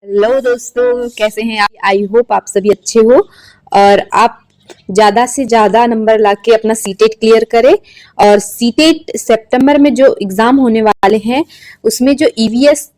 Hello दोस्तों, कैसे हैं आप? आई होप आप सभी अच्छे हो और आप ज्यादा से ज्यादा नंबर लाके अपना सीटेट क्लियर करें। और सीटेट सितंबर में जो एग्जाम होने वाले हैं उसमें जो ईवीएस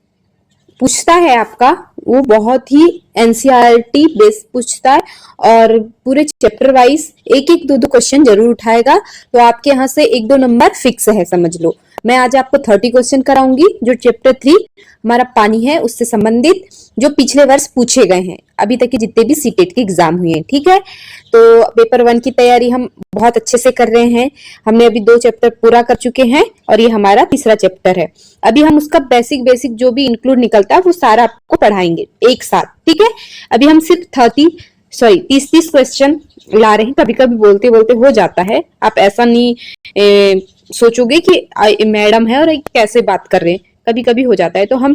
पूछता है आपका, वो बहुत ही एनसीईआरटी बेस्ड पूछता है और पूरे चैप्टर वाइज एक एक दो क्वेश्चन जरूर उठाएगा। तो आपके यहाँ से एक दो नंबर फिक्स है, समझ लो। मैं आज आपको 30 क्वेश्चन कराऊंगी जो चैप्टर 3 हमारा पानी है उससे संबंधित, जो पिछले वर्ष पूछे गए हैं, अभी तक के जितने भी सीटेट के एग्जाम हुए हैं। ठीक है, तो पेपर 1 की तैयारी हम बहुत अच्छे से कर रहे हैं। हमने अभी 2 चैप्टर पूरा कर चुके हैं और ये हमारा तीसरा चैप्टर है। अभी हम उसका बेसिक जो भी इंक्लूड निकलता है वो सारा आपको पढ़ाएंगे एक साथ। ठीक है, अभी हम सिर्फ 30 क्वेश्चन ला रहे हैं। कभी कभी बोलते बोलते हो जाता है, आप ऐसा नहीं सोचोगे कि मैडम है और कैसे बात कर रहे हैं, कभी कभी हो जाता है। तो हम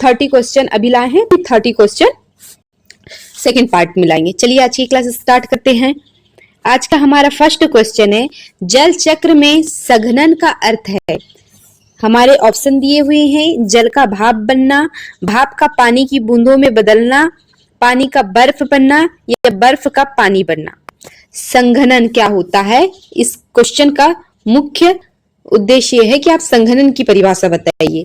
30 क्वेश्चन अभी लाए हैं, फिर 30 क्वेश्चन सेकेंड पार्ट में लाएंगे। चलिए आज की क्लास स्टार्ट करते हैं। आज का हमारा फर्स्ट क्वेश्चन है, जल चक्र में संघनन का अर्थ है। हमारे ऑप्शन दिए हुए हैं, जल का भाप बनना, भाप का पानी की बूंदों में बदलना, पानी का बर्फ बनना या बर्फ का पानी बनना। संघनन क्या होता है? इस क्वेश्चन का मुख्य उद्देश्य है कि आप संघनन की परिभाषा बताइए।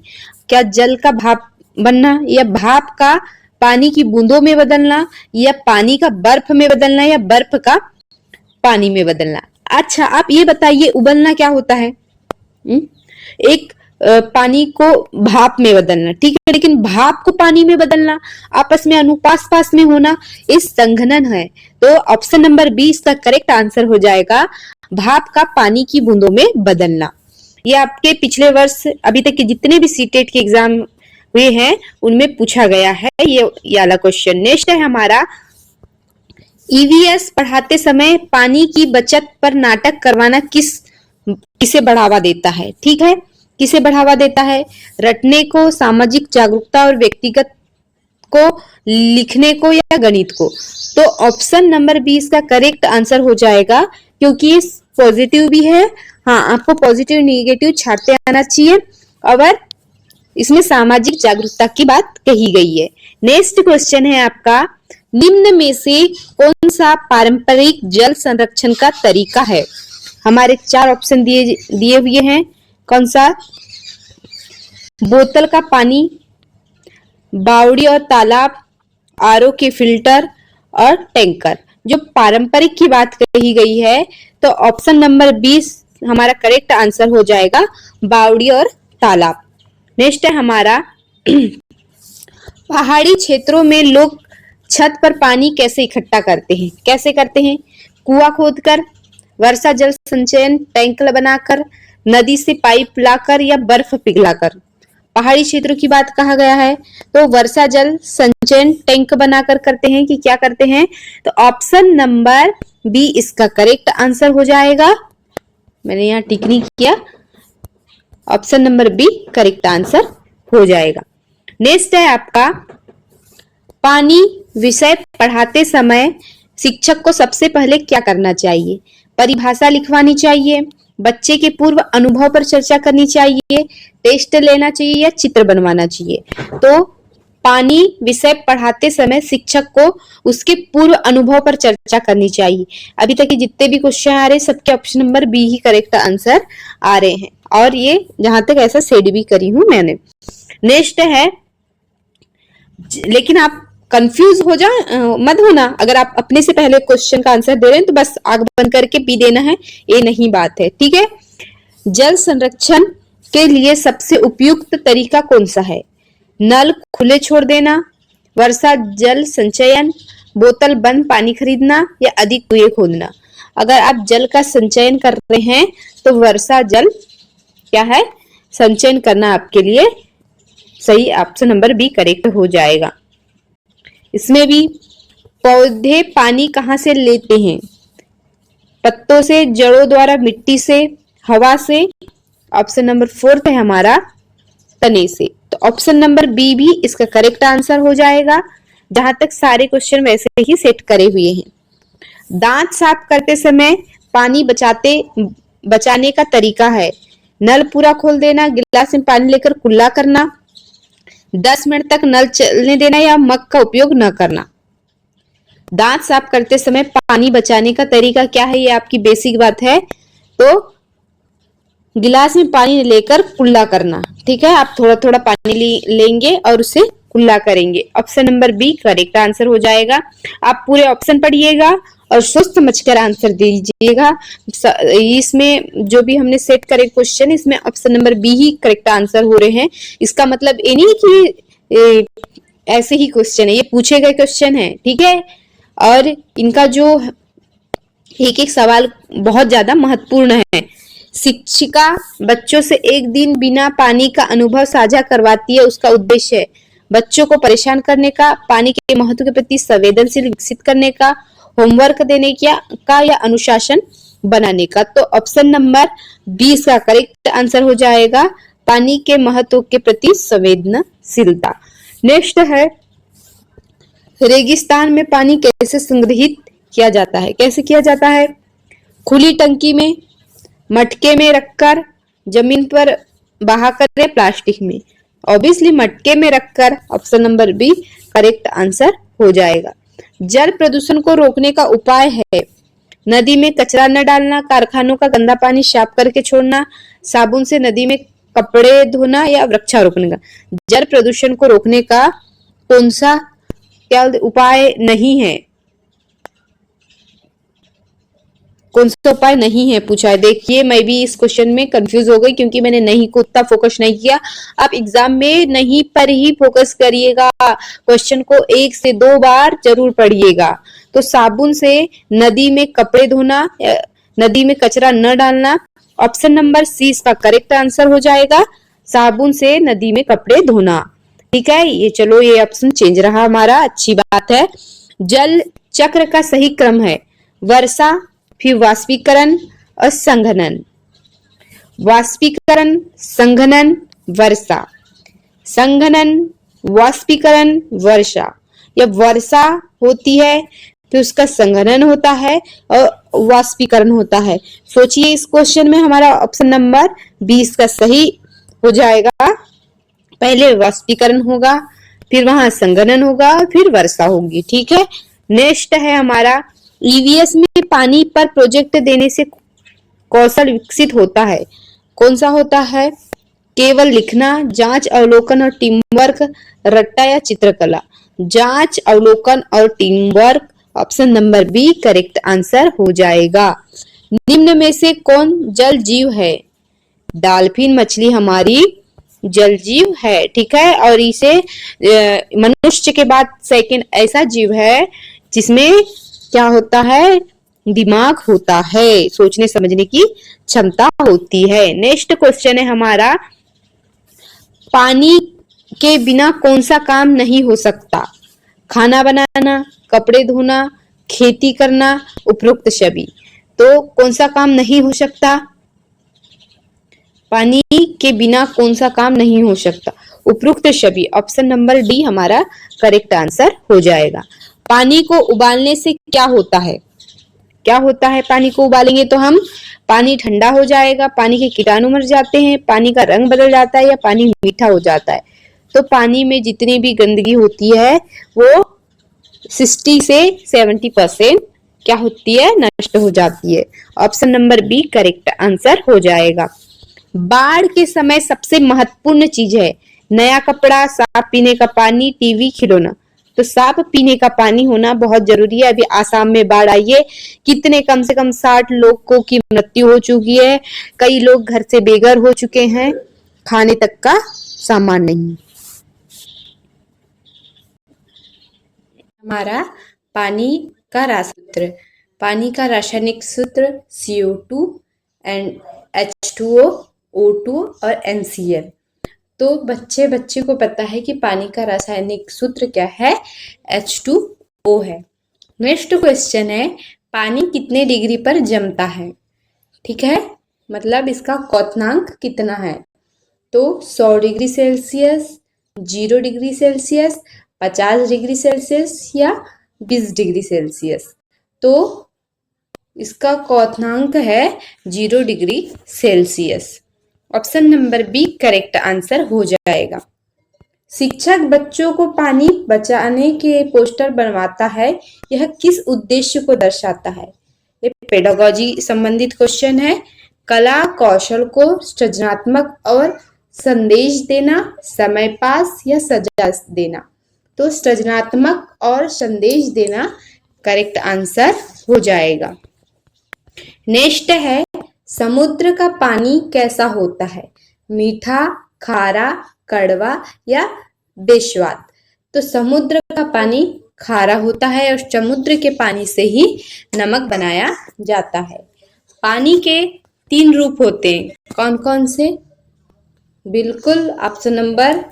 क्या जल का भाप बनना या भाप का पानी की बूंदों में बदलना या पानी का बर्फ में बदलना या बर्फ का पानी में बदलना। अच्छा, आप ये बताइए उबलना क्या होता है? एक पानी को भाप में बदलना, ठीक है, लेकिन भाप को पानी में बदलना, आपस में अनुपास पास में होना, इस संघनन है। तो ऑप्शन नंबर 20 का करेक्ट आंसर हो जाएगा भाप का पानी की बूंदों में बदलना। ये आपके पिछले वर्ष अभी तक के जितने भी सीटेट के एग्जाम हुए हैं उनमें पूछा गया है ये वाला क्वेश्चन। नेक्स्ट है हमारा, ईवीएस पढ़ाते समय पानी की बचत पर नाटक करवाना किसे बढ़ावा देता है? ठीक है, किसे बढ़ावा देता है? रटने को, सामाजिक जागरूकता और व्यक्तिगत को, लिखने को या गणित को। तो ऑप्शन नंबर 20 का करेक्ट आंसर हो जाएगा, क्योंकि ये पॉजिटिव भी है। हाँ, आपको पॉजिटिव नेगेटिव छाटते आना चाहिए और इसमें सामाजिक जागरूकता की बात कही गई है। नेक्स्ट क्वेश्चन है आपका, निम्न में से कौन सा पारंपरिक जल संरक्षण का तरीका है? हमारे 4 ऑप्शन दिए हुए हैं। कौन सा? बोतल का पानी, बावड़ी और तालाब, आरओ के फिल्टर और टैंकर। जो पारंपरिक की बात कही गई है तो ऑप्शन नंबर 20 हमारा करेक्ट आंसर हो जाएगा, बावड़ी और तालाब। नेक्स्ट है हमारा, पहाड़ी क्षेत्रों में लोग छत पर पानी कैसे इकट्ठा करते हैं? कैसे करते हैं? कुआं खोदकर, वर्षा जल संचयन टैंक बनाकर, नदी से पाइप लाकर या बर्फ पिघलाकर। पहाड़ी क्षेत्रों की बात कहा गया है तो वर्षा जल संचयन टैंक बनाकर करते हैं कि क्या करते हैं? तो ऑप्शन नंबर बी इसका करेक्ट आंसर हो जाएगा। मैंने यहाँ टिक नहीं किया, option number B correct answer हो जाएगा। नेक्स्ट है आपका, पानी विषय पढ़ाते समय शिक्षक को सबसे पहले क्या करना चाहिए? परिभाषा लिखवानी चाहिए, बच्चे के पूर्व अनुभव पर चर्चा करनी चाहिए, टेस्ट लेना चाहिए या चित्र बनवाना चाहिए। तो पानी विषय पढ़ाते समय शिक्षक को उसके पूर्व अनुभव पर चर्चा करनी चाहिए। अभी तक के जितने भी क्वेश्चन आ रहे हैं सबके ऑप्शन नंबर बी ही करेक्ट आंसर आ रहे हैं और ये जहां तक ऐसा सेड भी करी हूं मैंने। नेक्स्ट है, लेकिन आप कंफ्यूज हो मत होना, अगर आप अपने से पहले क्वेश्चन का आंसर दे रहे हैं तो बस आंख बंद करके पी देना है, ये नहीं बात है। ठीक है, जल संरक्षण के लिए सबसे उपयुक्त तरीका कौन सा है? नल खुले छोड़ देना, वर्षा जल संचयन, बोतल बंद पानी खरीदना या अधिक कुएं खोदना। अगर आप जल का संचयन कर रहे हैं तो वर्षा जल क्या है, संचयन करना आपके लिए सही, ऑप्शन नंबर बी करेक्ट हो जाएगा। इसमें भी पौधे पानी कहाँ से लेते हैं? पत्तों से, जड़ों द्वारा, मिट्टी से, हवा से। ऑप्शन नंबर 4 है हमारा तने से। तो ऑप्शन नंबर बी भी इसका करेक्ट आंसर हो जाएगा। जहां तक सारे क्वेश्चन वैसे ही सेट करे हुए हैं। दांत साफ करते समय पानी बचाने का तरीका है, नल पूरा खोल देना, गिलास में पानी लेकर कुल्ला करना, 10 मिनट तक नल चलने देना या मग का उपयोग न करना। दांत साफ करते समय पानी बचाने का तरीका क्या है, ये आपकी बेसिक बात है। तो गिलास में पानी लेकर कुल्ला करना, ठीक है। आप थोड़ा थोड़ा पानी लेंगे और उसे कुल्ला करेंगे। Option number B correct answer हो जाएगा। आप पूरे ऑप्शन पढ़िएगा और सोच समझकर आंसर दीजिएगा। इसमें जो भी हमने सेट करे क्वेश्चन, इसमें ऑप्शन नंबर बी ही करेक्ट आंसर हो रहे हैं। इसका मतलब ये नहीं कि ऐसे ही क्वेश्चन है, ये पूछे गए क्वेश्चन है, ठीक है। और इनका जो एक एक सवाल बहुत ज्यादा महत्वपूर्ण है। शिक्षिका बच्चों से एक दिन बिना पानी का अनुभव साझा करवाती है, उसका उद्देश्य है बच्चों को परेशान करने का, पानी के महत्व के प्रति संवेदनशील विकसित करने का, होमवर्क देने का या अनुशासन बनाने का। तो ऑप्शन नंबर 20 का करेक्ट आंसर हो जाएगा, पानी के महत्व के प्रति संवेदनशीलता। नेक्स्ट है, रेगिस्तान में पानी कैसे संग्रहित किया जाता है? कैसे किया जाता है? खुली टंकी में, मटके में रखकर, जमीन पर बहाकर, प्लास्टिक में। ऑब्वियसली मटके में रखकर, option number B correct answer हो जाएगा। जल प्रदूषण को रोकने का उपाय है नदी में कचरा न डालना, कारखानों का गंदा पानी साफ करके छोड़ना, साबुन से नदी में कपड़े धोना या वृक्षारोपण का। जल प्रदूषण को रोकने का कौन सा क्या उपाय नहीं है? कौन सा उपाय नहीं है पूछा है। देखिए मैं भी इस क्वेश्चन में कंफ्यूज हो गई क्योंकि मैंने नहीं को उतना फोकस नहीं किया। आप एग्जाम में नहीं पर ही फोकस करिएगा, क्वेश्चन को 1 से 2 बार जरूर पढ़िएगा। तो साबुन से नदी में कपड़े धोना, नदी में कचरा न डालना, ऑप्शन नंबर सी इसका करेक्ट आंसर हो जाएगा, साबुन से नदी में कपड़े धोना। ठीक है, ये चलो ये ऑप्शन चेंज रहा हमारा, अच्छी बात है। जल चक्र का सही क्रम है वर्षा, फिर वाष्पीकरण और संघनन। वाष्पीकरण, संघनन, वर्षा, संघनन, वाष्पीकरण, वर्षा। जब वर्षा होती है फिर उसका संघनन होता है और वाष्पीकरण होता है। सोचिए इस क्वेश्चन में हमारा ऑप्शन नंबर 20 का सही हो जाएगा। पहले वाष्पीकरण होगा, फिर वहां संघनन होगा, फिर वर्षा होगी। ठीक है, नेक्स्ट है हमारा, ईवीएस में पानी पर प्रोजेक्ट देने से कौशल विकसित होता है। कौन सा होता है? केवल लिखना, जांच, अवलोकन और टीम वर्क, रट्टा या चित्रकला। जांच, अवलोकन और team work, option number B correct answer हो जाएगा। निम्न में से कौन जल जीव है? डॉल्फिन मछली हमारी जल जीव है, ठीक है। और इसे मनुष्य के बाद सेकंड ऐसा जीव है जिसमें क्या होता है? दिमाग होता है, सोचने समझने की क्षमता होती है। नेक्स्ट क्वेश्चन है हमारा, पानी के बिना कौन सा काम नहीं हो सकता? खाना बनाना, कपड़े धोना, खेती करना, उपरोक्त सभी। तो कौन सा काम नहीं हो सकता? पानी के बिना कौन सा काम नहीं हो सकता? उपरोक्त सभी, ऑप्शन नंबर डी हमारा करेक्ट आंसर हो जाएगा। पानी को उबालने से क्या होता है? क्या होता है? पानी को उबालेंगे तो हम पानी ठंडा हो जाएगा, पानी के कीटाणु मर जाते हैं, पानी का रंग बदल जाता है या पानी मीठा हो जाता है। तो पानी में जितनी भी गंदगी होती है वो 60 से 70% क्या होती है? नष्ट हो जाती है। Option number B correct answer हो जाएगा। बाढ़ के समय सबसे महत्वपूर्ण चीज है नया कपड़ा, साफ पीने का पानी, टीवी, खिलौना। तो साफ पीने का पानी होना बहुत जरूरी है। अभी आसाम में बाढ़ आई है, कितने कम से कम 60 लोगों की मृत्यु हो चुकी है, कई लोग घर से बेघर हो चुके हैं, खाने तक का सामान नहीं। हमारा पानी का सूत्र, पानी का रासायनिक सूत्र CO2 एंड H2O, O2 और NCl। तो बच्चे को पता है कि पानी का रासायनिक सूत्र क्या है? H2O है। नेक्स्ट क्वेश्चन है, पानी कितने डिग्री पर जमता है? ठीक है, मतलब इसका क्वथनांक कितना है? तो 100 degree Celsius, 0 degree Celsius, 50 degree Celsius या 20 डिग्री सेल्सियस। तो इसका क्वथनांक है 0 degree Celsius. Option number B correct answer हो जाएगा। शिक्षक बच्चों को पानी बचाने के पोस्टर बनवाता है, यह किस उद्देश्य को दर्शाता है? ये पेडागोजी संबंधित क्वेश्चन है। कला कौशल को सृजनात्मक और संदेश देना, समय पास या सजा देना। तो सृजनात्मक और संदेश देना करेक्ट आंसर हो जाएगा। नेक्स्ट है, समुद्र का पानी कैसा होता है? मीठा, खारा, कड़वा या बेस्वाद? तो समुद्र का पानी खारा होता है और समुद्र के पानी से ही नमक बनाया जाता है। पानी के 3 रूप होते हैं, कौन कौन से? बिल्कुल ऑप्शन नंबर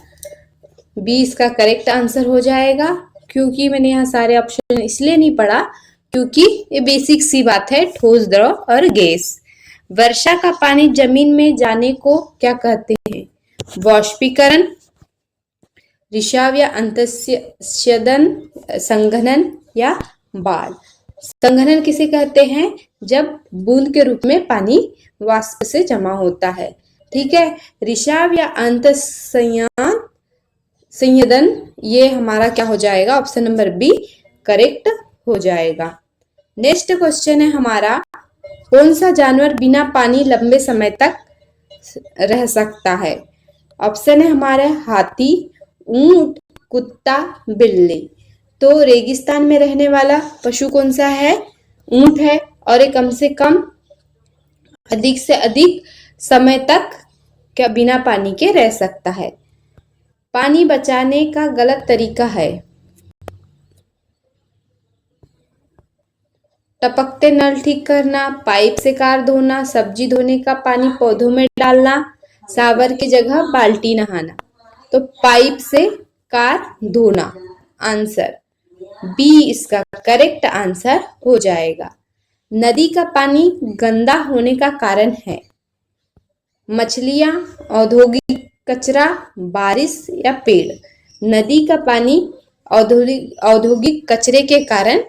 बी इसका करेक्ट आंसर हो जाएगा। क्योंकि मैंने यहाँ सारे ऑप्शन इसलिए नहीं पढ़ा क्योंकि ये बेसिक सी बात है, ठोस, द्रव और गैस। वर्षा का पानी जमीन में जाने को क्या कहते हैं? वाष्पीकरण, रिसाव या अंतस्यदन, संघनन या बाढ़। संघनन किसे कहते हैं? जब बूंद के रूप में पानी वाष्प से जमा होता है। ठीक है, रिसाव या संयदन ये हमारा क्या हो जाएगा? ऑप्शन नंबर बी करेक्ट हो जाएगा। नेक्स्ट क्वेश्चन है हमारा, कौन सा जानवर बिना पानी लंबे समय तक रह सकता है? ऑप्शन है हमारे हाथी, ऊंट, कुत्ता, बिल्ली। तो रेगिस्तान में रहने वाला पशु कौन सा है? ऊंट है और ये कम से कम अधिक से अधिक समय तक क्या बिना पानी के रह सकता है। पानी बचाने का गलत तरीका है, टपकते नल ठीक करना, पाइप से कार धोना, सब्जी धोने का पानी पौधों में डालना, शावर की जगह बाल्टी नहाना। तो पाइप से कार धोना आंसर बी इसका करेक्ट आंसर हो जाएगा। नदी का पानी गंदा होने का कारण है? मछलियां, औद्योगिक कचरा, बारिश या पेड़। नदी का पानी औद्योगिक कचरे के कारण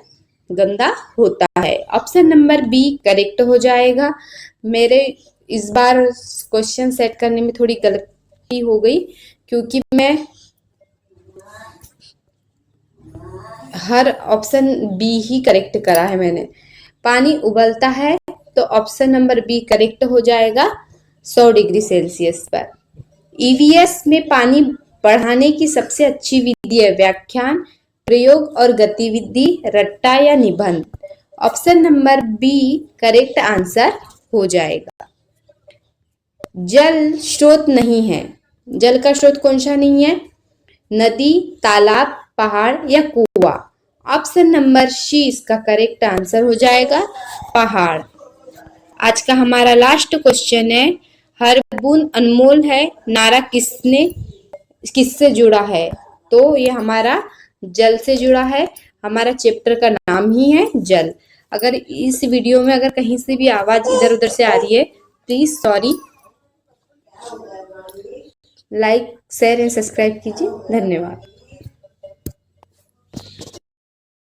गंदा होता है। ऑप्शन नंबर बी करेक्ट हो जाएगा। मेरे इस बार क्वेश्चन सेट करने में थोड़ी गलती हो गई क्योंकि मैं हर ऑप्शन बी ही करेक्ट करा है मैंने। पानी उबलता है तो ऑप्शन नंबर बी करेक्ट हो जाएगा 100 डिग्री सेल्सियस पर। ईवीएस में पानी बढ़ाने की सबसे अच्छी विधि है? व्याख्यान, प्रयोग और गतिविधि, रट्टा या निबंध। Option number B correct answer हो जाएगा। जल स्रोत नहीं है, जल का स्रोत कौन सा नहीं है? नदी, तालाब, पहाड़ या कुआं। ऑप्शन नंबर सी इसका करेक्ट आंसर हो जाएगा, पहाड़। आज का हमारा लास्ट क्वेश्चन है, हर बूंद अनमोल है, नारा किससे जुड़ा है? तो ये हमारा जल से जुड़ा है। हमारा चैप्टर का नाम ही है जल। अगर इस वीडियो में अगर कहीं से भी आवाज इधर उधर से आ रही है, please sorry. Like, share and subscribe कीजिए। धन्यवाद।